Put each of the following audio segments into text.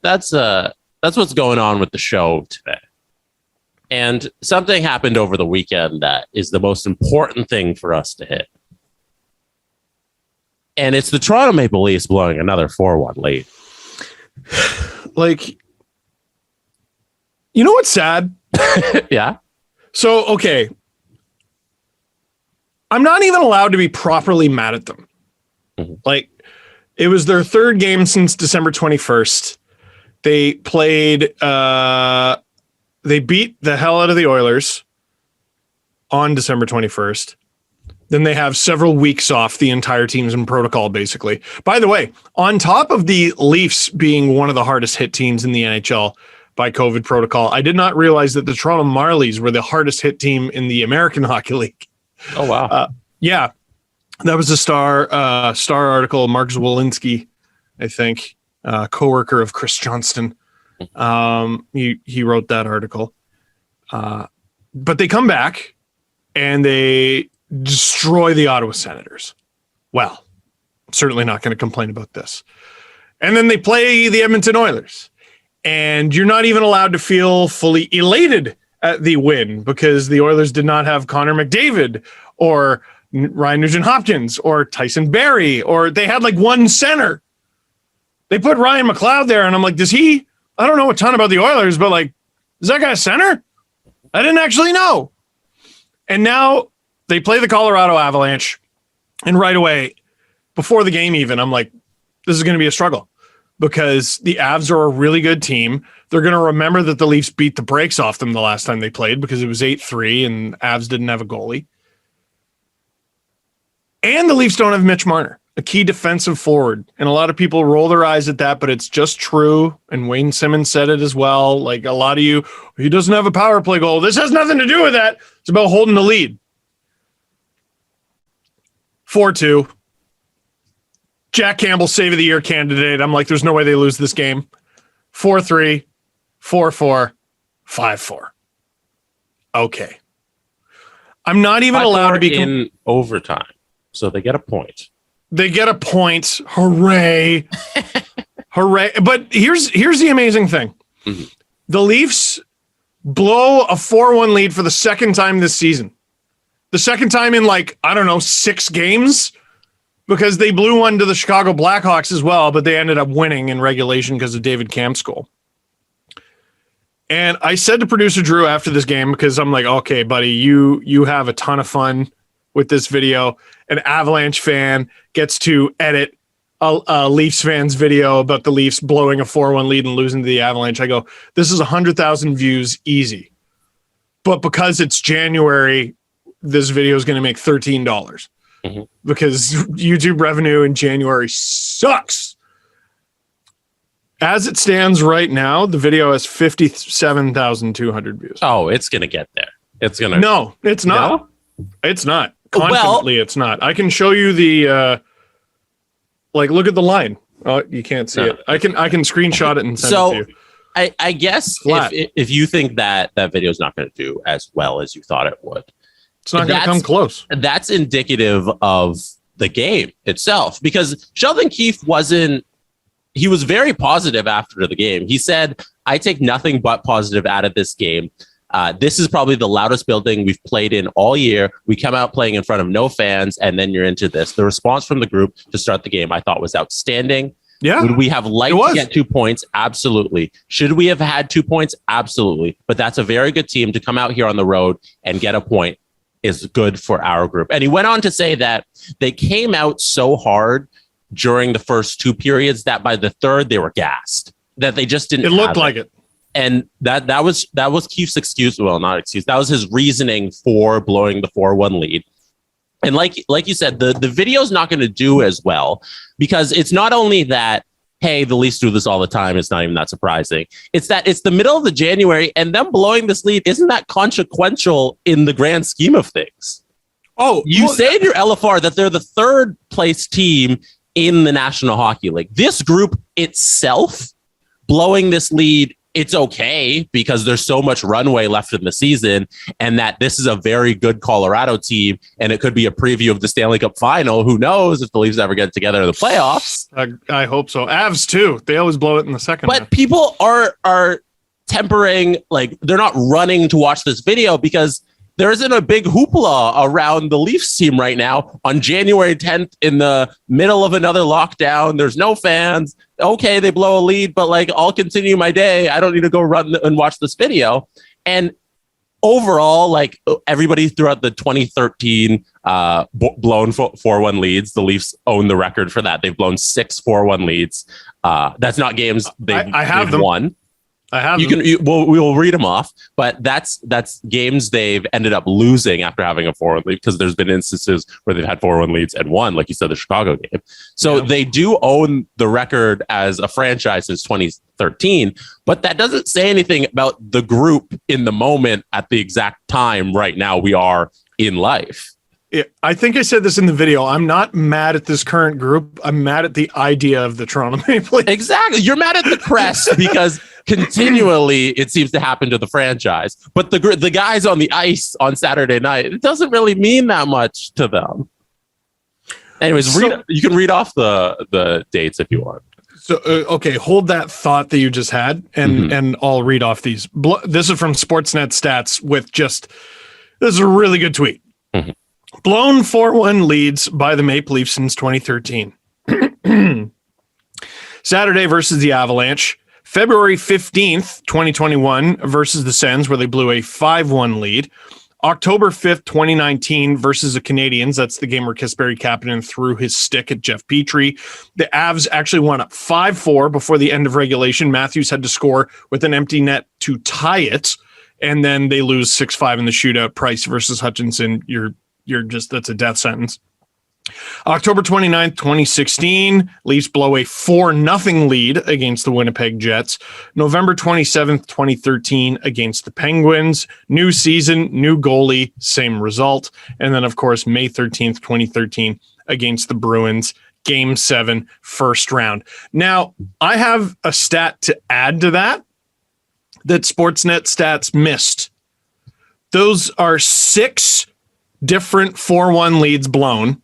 that's what's going on with the show today. And something happened over the weekend that is the most important thing for us to hit. And it's the Toronto Maple Leafs blowing another 4-1 lead. Like, you know what's sad? Yeah. So, okay. I'm not even allowed to be properly mad at them. Mm-hmm. Like, it was their third game since December 21st. They played, they beat the hell out of the Oilers on December 21st. Then they have several weeks off. The entire team's in protocol, basically. By the way, on top of the Leafs being one of the hardest hit teams in the NHL by COVID protocol, I did not realize that the Toronto Marlies were the hardest hit team in the American Hockey League. Oh, wow. Yeah. That was a Star article. Mark Zwolinski, I think, coworker of Chris Johnston. He wrote that article. But they come back and they destroy the Ottawa Senators. Well, I'm certainly not going to complain about this. And then they play the Edmonton Oilers. And you're not even allowed to feel fully elated at the win because the Oilers did not have Connor McDavid or Ryan Nugent-Hopkins or Tyson Barrie, or they had like one center. They put Ryan McLeod there, and I'm like, I don't know a ton about the Oilers, but like, is that guy a center? I didn't actually know. And now they play the Colorado Avalanche, and right away, before the game even, I'm like, this is going to be a struggle because the Avs are a really good team. They're going to remember that the Leafs beat the brakes off them the last time they played because it was 8-3 and Avs didn't have a goalie. And the Leafs don't have Mitch Marner, a key defensive forward. And a lot of people roll their eyes at that, but it's just true. And Wayne Simmons said it as well. Like a lot of you, he doesn't have a power play goal. This has nothing to do with that. It's about holding the lead. 4-2. Jack Campbell, save of the year candidate. I'm like, there's no way they lose this game. 4-3, 4-4, 5-4. Okay. I'm not even allowed to be in overtime. So they get a point. They get a point. Hooray. Hooray. But here's the amazing thing. Mm-hmm. The Leafs blow a 4-1 lead for the second time this season. The second time in 6 games, because they blew one to the Chicago Blackhawks as well, but they ended up winning in regulation because of David Kamp's goal. And I said to producer Drew after this game, because I'm like, okay, buddy, you have a ton of fun with this video. An Avalanche fan gets to edit a Leafs fan's video about the Leafs blowing a 4-1 lead and losing to the Avalanche. I go, this is 100,000 views easy. But because it's January, this video is going to make $13 because YouTube revenue in January sucks. As it stands right now, the video has 57,200 views. Oh, it's going to get there. It's going to. No, it's not. No? It's not. Confidently, it's not. I can show you the look at the line. Oh, you can't see it. I can screenshot it and send it to you. I guess if you think that video is not going to do as well as you thought it would, it's not going to come close. That's indicative of the game itself, because Sheldon Keefe he was very positive after the game. He said, I take nothing but positive out of this game. This is probably the loudest building we've played in all year. We come out playing in front of no fans, and then you're into this. The response from the group to start the game, I thought, was outstanding. Yeah. Would we have liked to get 2 points? Absolutely. Should we have had 2 points? Absolutely. But that's a very good team to come out here on the road and get a point is good for our group. And he went on to say that they came out so hard during the first 2 periods that by the third they were gassed, that they just didn't. It looked like it. And that was Keefe's excuse. Well, not excuse. That was his reasoning for blowing the 4-1 lead. And like you said, the video's not going to do as well because it's not only that, hey, the Leafs do this all the time. It's not even that surprising. It's that it's the middle of the January and them blowing this lead isn't that consequential in the grand scheme of things. Oh, you say in your LFR that they're the third place team in the National Hockey League. This group itself blowing this lead it's okay because there's so much runway left in the season, and that this is a very good Colorado team, and it could be a preview of the Stanley Cup final. Who knows if the Leafs ever get together in the playoffs? I hope so. Avs too. They always blow it in the second But half. people are tempering, like they're not running to watch this video because there isn't a big hoopla around the Leafs team right now on January 10th in the middle of another lockdown. There's no fans. Okay, they blow a lead, but like I'll continue my day. I don't need to go run and watch this video. And overall, like everybody throughout the 2013 blown 4-1 leads, the Leafs own the record for that. They've blown 6 4-1 leads. That's not games they've won. I have. We'll read them off, but that's games they've ended up losing after having a 4-1 lead, because there's been instances where they've had 4-1 leads and won, like you said, the Chicago game. So they do own the record as a franchise since 2013, but that doesn't say anything about the group in the moment at the exact time right now we are in life. I think I said this in the video. I'm not mad at this current group. I'm mad at the idea of the Toronto Maple Leafs. Exactly. You're mad at the crest because continually it seems to happen to the franchise. But the guys on the ice on Saturday night, it doesn't really mean that much to them. Anyways, you can read off the dates if you want. So, okay, hold that thought that you just had, and I'll read off these. This is from Sportsnet Stats this is a really good tweet. Mm-hmm. Blown 4-1 leads by the Maple Leafs since 2013. Saturday versus the Avalanche. February 15th, 2021 versus the Sens, where they blew a 5-1 lead. October 5th, 2019 versus the Canadiens. That's the game where Kasperi Kapanen threw his stick at Jeff Petrie. The Avs actually won up 5-4 before the end of regulation. Matthews had to score with an empty net to tie it, and then they lose 6-5 in the shootout. Price versus Hutchinson, that's a death sentence. October 29th, 2016, Leafs blow a 4-0 lead against the Winnipeg Jets. November 27th, 2013, against the Penguins. New season, new goalie, same result. And then, of course, May 13th, 2013, against the Bruins. Game 7, first round. Now, I have a stat to add to that Sportsnet Stats missed. Those are 6 different 4-1 leads blown,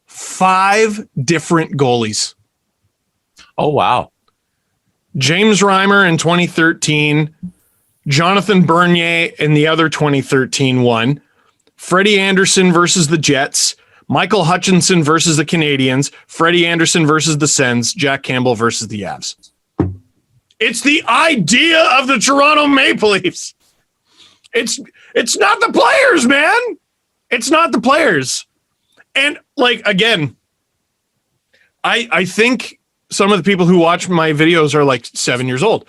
5 different goalies. Oh, wow. James Reimer in 2013, Jonathan Bernier in the other 2013 one, Freddie Anderson versus the Jets, Michael Hutchinson versus the Canadiens, Freddie Anderson versus the Sens, Jack Campbell versus the Avs. It's the idea of the Toronto Maple Leafs. It's not the players, man. It's not the players. And like, again, I think some of the people who watch my videos are like 7 years old,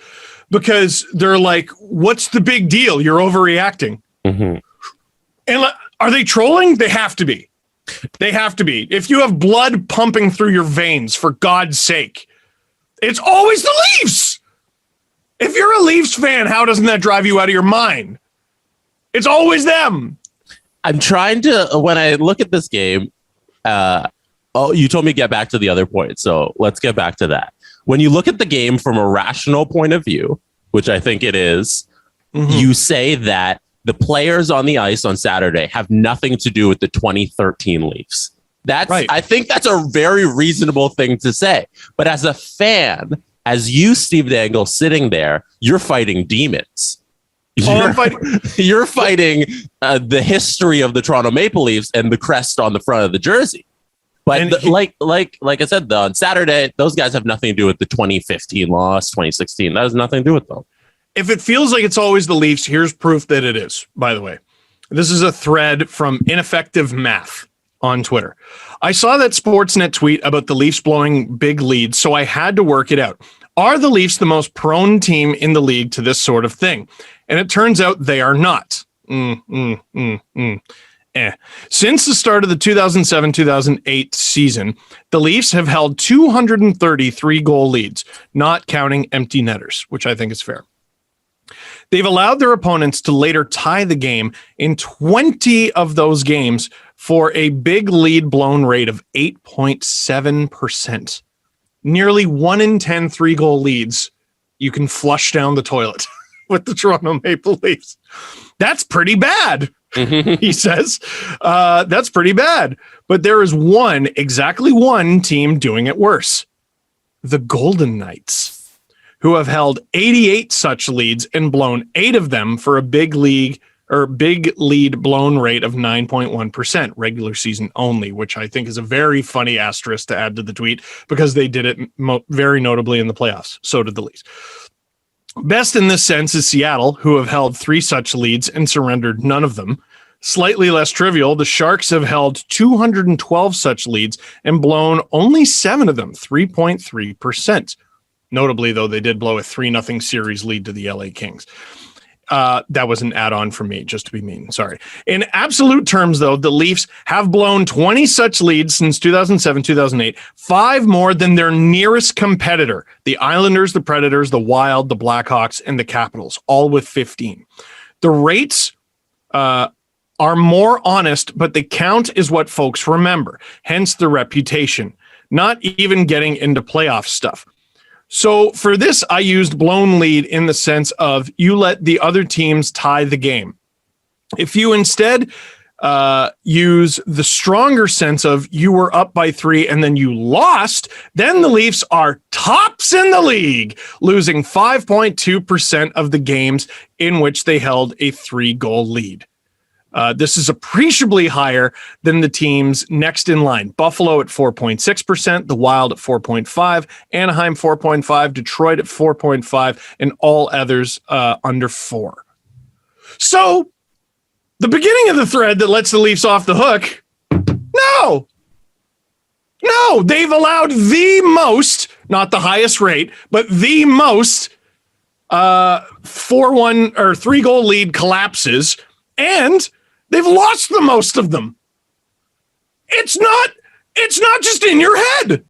because they're like, what's the big deal? You're overreacting. Mm-hmm. And are they trolling? They have to be. They have to be. If you have blood pumping through your veins, for God's sake, it's always the Leafs. If you're a Leafs fan, how doesn't that drive you out of your mind? It's always them. I'm trying to, when I look at this game, you told me to get back to the other point, so let's get back to that. When you look at the game from a rational point of view, which I think it is, you say that the players on the ice on Saturday have nothing to do with the 2013 Leafs. That's right. I think that's a very reasonable thing to say. But as a fan, as you, Steve Dangle, sitting there, you're fighting demons. You're fighting the history of the Toronto Maple Leafs and the crest on the front of the jersey. But like I said, on Saturday, those guys have nothing to do with the 2015 loss, 2016. That has nothing to do with them. If it feels like it's always the Leafs, here's proof that it is, by the way. This is a thread from Ineffective Math on Twitter. I saw that Sportsnet tweet about the Leafs blowing big leads, so I had to work it out. Are the Leafs the most prone team in the league to this sort of thing? And it turns out they are not. Since the start of the 2007-2008 season, the Leafs have held 233 goal leads, not counting empty netters, which I think is fair. They've allowed their opponents to later tie the game in 20 of those games for a big lead blown rate of 8.7%. Nearly 1 in 10 3-goal leads you can flush down the toilet with the Toronto Maple Leafs. That's pretty bad, he says. That's pretty bad. But there is exactly one team doing it worse. The Golden Knights, who have held 88 such leads and blown 8 of them for a big lead blown rate of 9.1%, regular season only, which I think is a very funny asterisk to add to the tweet because they did it very notably in the playoffs. So did the Leafs. Best in this sense is Seattle, who have held 3 such leads and surrendered none of them. Slightly less trivial, the Sharks have held 212 such leads and blown only 7 of them, 3.3%. Notably, though, they did blow a 3-0 series lead to the LA Kings. That was an add-on for me, just to be mean. Sorry. In absolute terms, though, the Leafs have blown 20 such leads since 2007-2008, 5 more than their nearest competitor, the Islanders, the Predators, the Wild, the Blackhawks, and the Capitals, all with 15. The rates are more honest, but the count is what folks remember, hence the reputation, not even getting into playoff stuff. So for this, I used blown lead in the sense of you let the other teams tie the game. If you instead use the stronger sense of you were up by 3 and then you lost, then the Leafs are tops in the league, losing 5.2% of the games in which they held a 3-goal lead. This is appreciably higher than the teams next in line. Buffalo at 4.6%, the Wild at 4.5%, Anaheim 4.5%, Detroit at 4.5%, and all others under 4%. So the beginning of the thread that lets the Leafs off the hook, no, they've allowed the most, not the highest rate, but the most 4-1 or 3-goal lead collapses, and they've lost the most of them. It's not just in your head.